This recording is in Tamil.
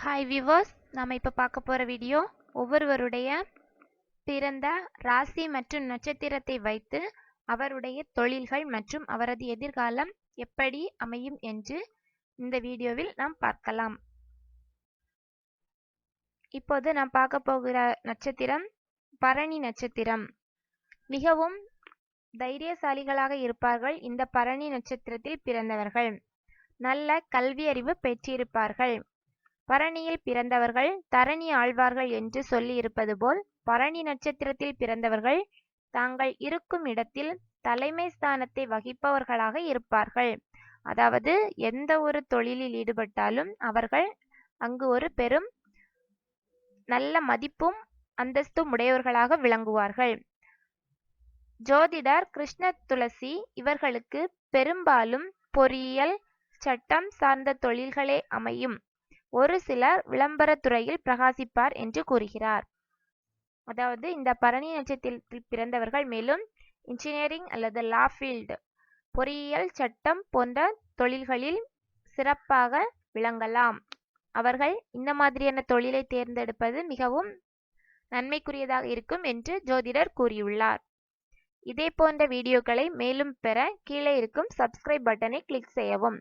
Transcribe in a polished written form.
ஹாய் வியூவர்ஸ், நாம் இப்போ பார்க்க போகிற வீடியோ ஒவ்வொருவருடைய பிறந்த ராசி மற்றும் நட்சத்திரத்தை வைத்து அவருடைய தொழில்கள் மற்றும் அவரது எதிர்காலம் எப்படி அமையும் என்று இந்த வீடியோவில் நாம் பார்க்கலாம். இப்போது நாம் பார்க்க போகிற நட்சத்திரம் பரணி நட்சத்திரம். மிகவும் தைரியசாலிகளாக இருப்பார்கள் இந்த பரணி நட்சத்திரத்தில் பிறந்தவர்கள். நல்ல கல்வி அறிவு பெற்றிருப்பார்கள். பரணியில் பிறந்தவர்கள் தரணி ஆழ்வார்கள் என்று சொல்லி இருப்பது போல் பரணி நட்சத்திரத்தில் பிறந்தவர்கள் தாங்கள் இருக்கும் இடத்தில் தலைமை ஸ்தானத்தை வகிப்பவர்களாக இருப்பார்கள். அதாவது எந்த ஒரு தொழிலில் ஈடுபட்டாலும் அவர்கள் அங்கு ஒரு பெரும் நல்ல மதிப்பும் அந்தஸ்தும் உடையவர்களாக விளங்குவார்கள். ஜோதிடர் கிருஷ்ண துளசி இவர்களுக்கு பெரும்பாலும் பொறியியல், சட்டம் சார்ந்த தொழில்களே அமையும். ஒரு சிலர் விளம்பரத்துறையில் பிரகாசிப்பார் என்று கூறுகிறார். அதாவது இந்த பரணி நட்சத்திரத்தில் பிறந்தவர்கள் மேலும் இன்ஜினியரிங் அல்லது லா ஃபீல்டு, பொறியியல், சட்டம் போன்ற தொழில்களில் சிறப்பாக விளங்கலாம். அவர்கள் இந்த மாதிரியான தொழிலை தேர்ந்தெடுப்பது மிகவும் நன்மைக்குரியதாக இருக்கும் என்று ஜோதிடர் கூறியுள்ளார். இதே போன்ற வீடியோக்களை மேலும் பெற கீழே இருக்கும் சப்ஸ்கிரைப் பட்டனை கிளிக் செய்யவும்.